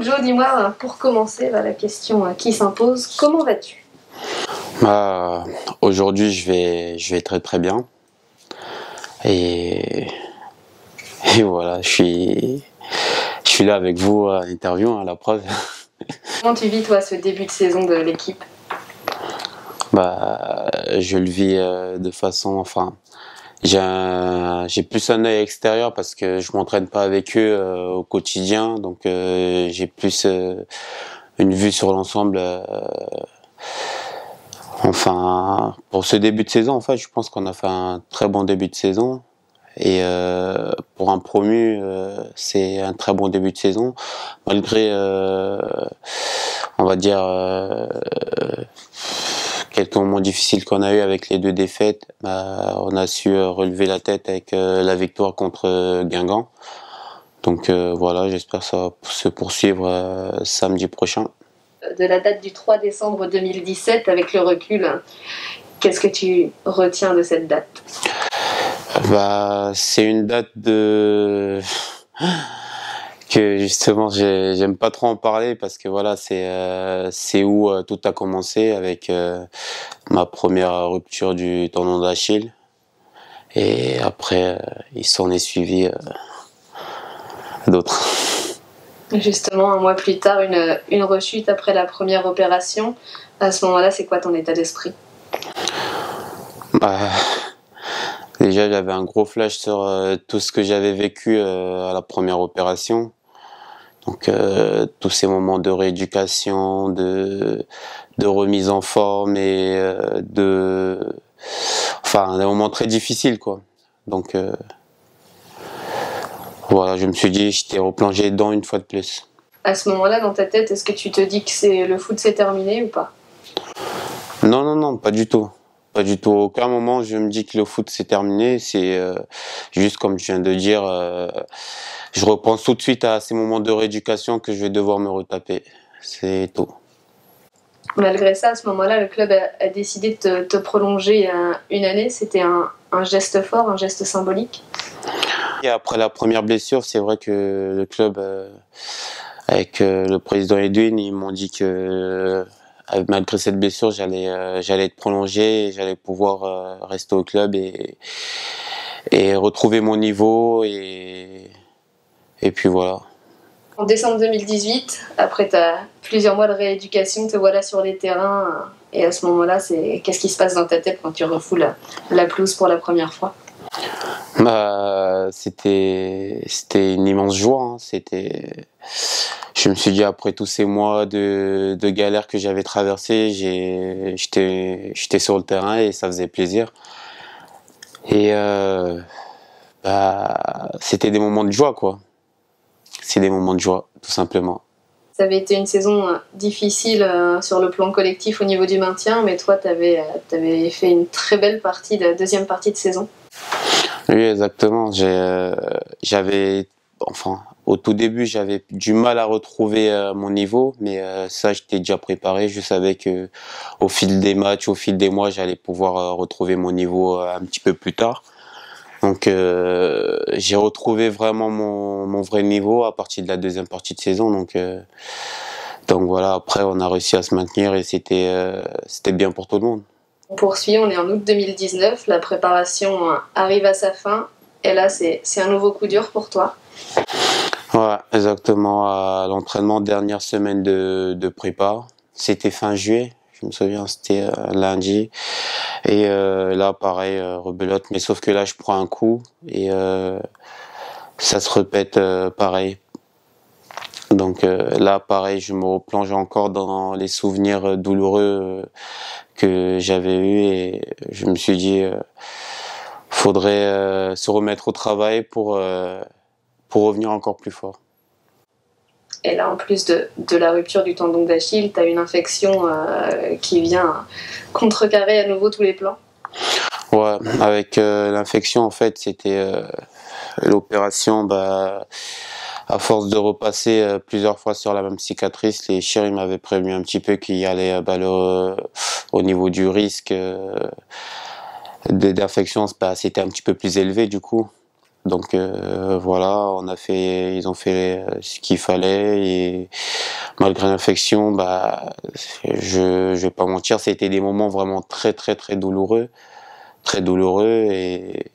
coup, Joe, dis-moi, pour commencer, la question qui s'impose, comment vas-tu? Bah, aujourd'hui, je vais très très bien. Et, et voilà, je suis là avec vous à l'interview, hein, la preuve. Comment tu vis, toi, ce début de saison de l'équipe? Bah, je le vis de façon, enfin, j'ai plus un œil extérieur parce que je m'entraîne pas avec eux au quotidien, donc j'ai plus une vue sur l'ensemble. Enfin, pour ce début de saison, en fait, je pense qu'on a fait un très bon début de saison. Et pour un promu, c'est un très bon début de saison, malgré, on va dire, quelques moments difficiles qu'on a eu avec les deux défaites. Bah, on a su relever la tête avec la victoire contre Guingamp. Donc voilà, j'espère que ça va se poursuivre samedi prochain. De la date du 3 décembre 2017, avec le recul, qu'est-ce que tu retiens de cette date? Bah, c'est une date que justement j'aime pas trop en parler parce que voilà, c'est où tout a commencé avec ma première rupture du tendon d'Achille, et après il s'en est suivi d'autres. Justement, un mois plus tard, une rechute après la première opération. À ce moment-là, c'est quoi ton état d'esprit? Bah, déjà j'avais un gros flash sur tout ce que j'avais vécu à la première opération. Donc tous ces moments de rééducation, de remise en forme et enfin des moments très difficiles quoi. Donc voilà, je me suis dit, j'étais replongé dedans une fois de plus. À ce moment-là, dans ta tête, est-ce que tu te dis que le foot c'est terminé ou pas? Non, non, non, pas du tout. Pas du tout. À aucun moment je me dis que le foot c'est terminé. C'est juste comme je viens de dire, je repense tout de suite à ces moments de rééducation que je vais devoir me retaper. C'est tout. Malgré ça, à ce moment-là, le club a décidé de te prolonger une année. C'était un geste fort, un geste symbolique. Et après la première blessure, c'est vrai que le club, avec le président Edwin, ils m'ont dit que malgré cette blessure, j'allais être prolongé, et j'allais pouvoir rester au club et retrouver mon niveau et puis voilà. En décembre 2018, après plusieurs mois de rééducation, te voilà sur les terrains. Et à ce moment-là, qu'est-ce qui se passe dans ta tête quand tu refoules la pelouse pour la première fois? Bah, c'était une immense joie, hein. Je me suis dit, après tous ces mois de galère que j'avais traversé, j'étais sur le terrain et ça faisait plaisir. Et bah, c'était des moments de joie, quoi. C'est des moments de joie, tout simplement. Ça avait été une saison difficile sur le plan collectif au niveau du maintien, mais toi, tu avais fait une très belle deuxième partie de saison. Oui, exactement. Enfin, au tout début, j'avais du mal à retrouver mon niveau, mais ça, j'étais déjà préparé. Je savais que au fil des matchs, au fil des mois, j'allais pouvoir retrouver mon niveau un petit peu plus tard. Donc, j'ai retrouvé vraiment mon vrai niveau à partir de la deuxième partie de saison. Donc voilà. Après, on a réussi à se maintenir et c'était bien pour tout le monde. On poursuit, on est en août 2019, la préparation arrive à sa fin, et là c'est un nouveau coup dur pour toi. Ouais, exactement. À l'entraînement, dernière semaine de prépa, c'était fin juillet, je me souviens, c'était lundi. Et là, pareil, rebelote, mais sauf que là, je prends un coup et ça se répète pareil. Donc là, pareil, je me replonge encore dans les souvenirs douloureux que j'avais eus et je me suis dit, faudrait se remettre au travail pour revenir encore plus fort. Et là, en plus de la rupture du tendon d'Achille, tu as une infection qui vient contrecarrer à nouveau tous les plans. Ouais, avec l'infection, en fait, c'était l'opération. Bah, à force de repasser plusieurs fois sur la même cicatrice, les chirurgiens m'avaient prévenu un petit peu qu'il y allait au niveau du risque d'infection, bah, c'était un petit peu plus élevé du coup. Donc voilà, ils ont fait ce qu'il fallait et malgré l'infection, bah, je vais pas mentir, c'était des moments vraiment très très douloureux et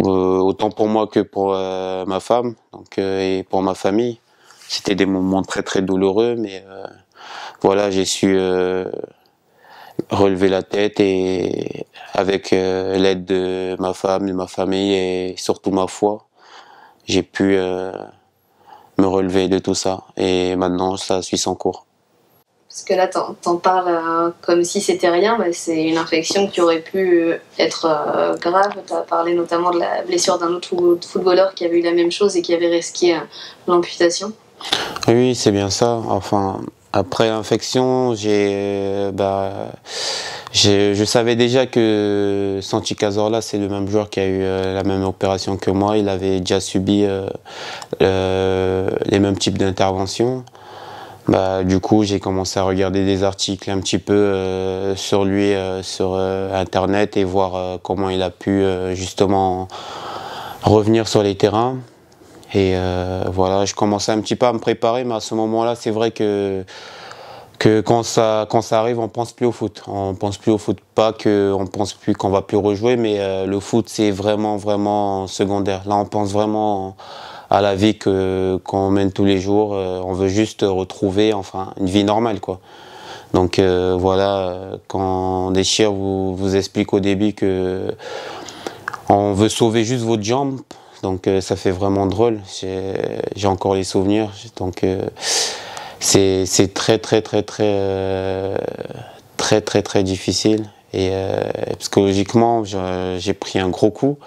autant pour moi que pour ma femme, donc et pour ma famille, c'était des moments très douloureux, mais voilà, j'ai su relever la tête et avec l'aide de ma femme, de ma famille et surtout ma foi, j'ai pu me relever de tout ça et maintenant ça suit son cours. Parce que là, t'en parles comme si c'était rien, mais c'est une infection qui aurait pu être grave. T'as parlé notamment de la blessure d'un autre footballeur qui avait eu la même chose et qui avait risqué l'amputation. Oui, c'est bien ça. Enfin, après l'infection, je savais déjà que Santi Cazorla, c'est le même joueur qui a eu la même opération que moi. Il avait déjà subi les mêmes types d'interventions. Bah, du coup, j'ai commencé à regarder des articles un petit peu sur lui sur Internet et voir comment il a pu justement revenir sur les terrains. Et voilà, je commençais un petit peu à me préparer, mais à ce moment-là, c'est vrai que quand ça arrive, on pense plus au foot. On pense plus au foot, pas qu'on pense plus qu'on va plus rejouer, mais le foot, c'est vraiment secondaire. Là, on pense vraiment à la vie qu'on mène tous les jours. On veut juste retrouver, enfin, une vie normale, quoi. Donc voilà, quand Déchire vous explique au début que on veut sauver juste votre jambe, donc ça fait vraiment drôle. J'ai encore les souvenirs, donc c'est très difficile et psychologiquement j'ai pris un gros coup.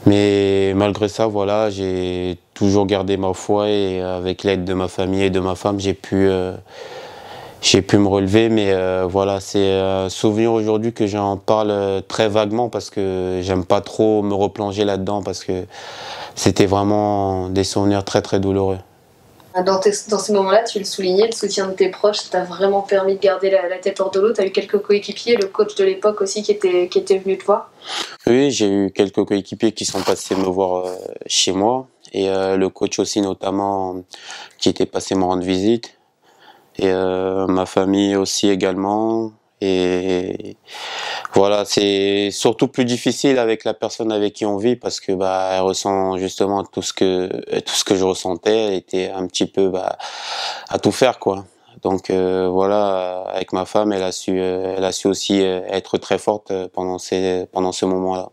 Mais malgré ça, voilà, j'ai toujours gardé ma foi et avec l'aide de ma famille et de ma femme, j'ai pu me relever. Mais voilà, c'est un souvenir aujourd'hui que j'en parle très vaguement parce que j'aime pas trop me replonger là-dedans parce que c'était vraiment des souvenirs très douloureux. Dans ces moments-là, tu le soulignais, le soutien de tes proches t'a vraiment permis de garder la tête hors de l'eau. Tu as eu quelques coéquipiers, le coach de l'époque aussi qui était venu te voir. Oui, j'ai eu quelques coéquipiers qui sont passés me voir chez moi et le coach aussi notamment qui était passé me rendre visite et ma famille aussi également. Et voilà, c'est surtout plus difficile avec la personne avec qui on vit parce que bah elle ressent justement tout ce que je ressentais. Elle était un petit peu à tout faire quoi. Donc voilà, avec ma femme, elle a su aussi être très forte pendant ce moment-là.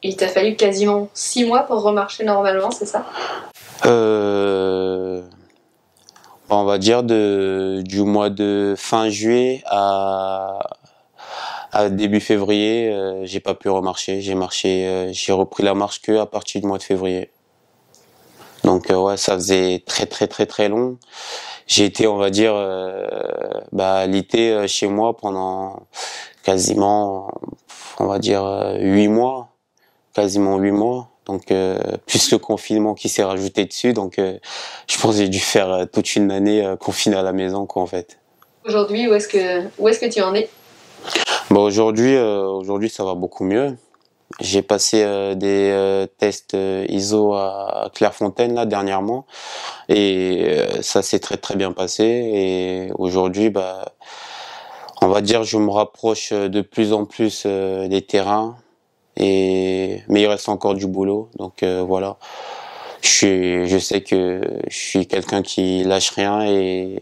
Il t'a fallu quasiment 6 mois pour remarcher normalement, c'est ça? Euh, on va dire du mois de fin juillet à début février, j'ai pas pu remarcher. J'ai repris la marche que à partir du mois de février. Donc ouais, ça faisait très long. J'ai été, on va dire, alité chez moi pendant quasiment, on va dire, 8 mois, quasiment 8 mois. Donc plus le confinement qui s'est rajouté dessus. Donc je pense que j'ai dû faire toute une année confiné à la maison, quoi, en fait. Aujourd'hui, où est-ce que tu en es? Bon, aujourd'hui, ça va beaucoup mieux. J'ai passé des tests ISO à Clairefontaine là dernièrement et ça s'est très bien passé et aujourd'hui bah on va dire je me rapproche de plus en plus des terrains et mais il reste encore du boulot donc voilà. Je sais que je suis quelqu'un qui lâche rien et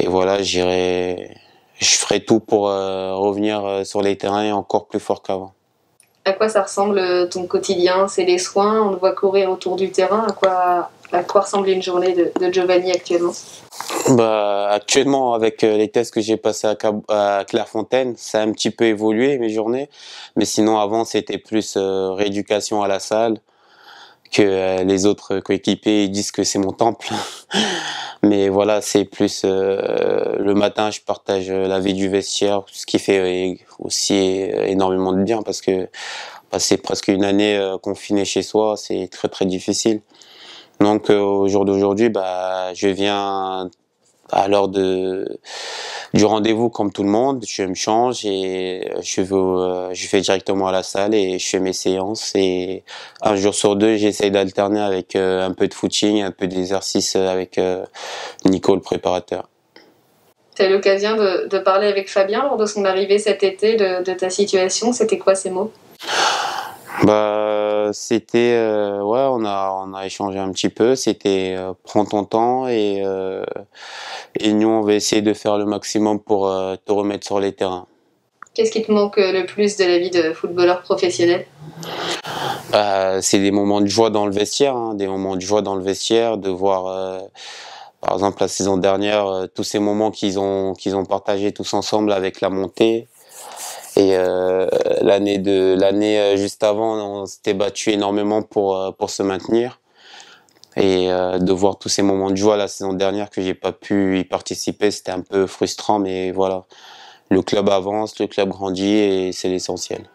voilà, je ferai tout pour revenir sur les terrains et encore plus fort qu'avant. À quoi ça ressemble ton quotidien? C'est les soins, on te voit courir autour du terrain. À quoi ressemble une journée de Giovanni actuellement? Bah, actuellement, avec les tests que j'ai passés à Clairefontaine, ça a un petit peu évolué mes journées. Mais sinon, avant, c'était plus rééducation à la salle, que les autres coéquipiers ils disent que c'est mon temple. Mais voilà, c'est plus le matin, je partage la vie du vestiaire, ce qui fait aussi énormément de bien parce que passer presque une année confiné chez soi, c'est très difficile. Donc au jour d'aujourd'hui, bah, je viens à l'heure du rendez-vous comme tout le monde, je me change et je vais directement à la salle et je fais mes séances. Et un jour sur deux, j'essaye d'alterner avec un peu de footing, un peu d'exercice avec Nico, le préparateur. Tu as eu l'occasion de parler avec Fabien lors de son arrivée cet été de ta situation. C'était quoi ces mots? C'était ouais, on a échangé un petit peu. C'était prends ton temps et nous on va essayer de faire le maximum pour te remettre sur les terrains. Qu'est-ce qui te manque le plus de la vie de footballeur professionnel? C'est des moments de joie dans le vestiaire, hein, des moments de joie dans le vestiaire, de voir par exemple la saison dernière tous ces moments qu'ils ont partagés tous ensemble avec la montée. Et l'année juste avant, on s'était battu énormément pour se maintenir. Et de voir tous ces moments de joie la saison dernière que j'ai pas pu y participer, c'était un peu frustrant, mais voilà. Le club avance, le club grandit et c'est l'essentiel.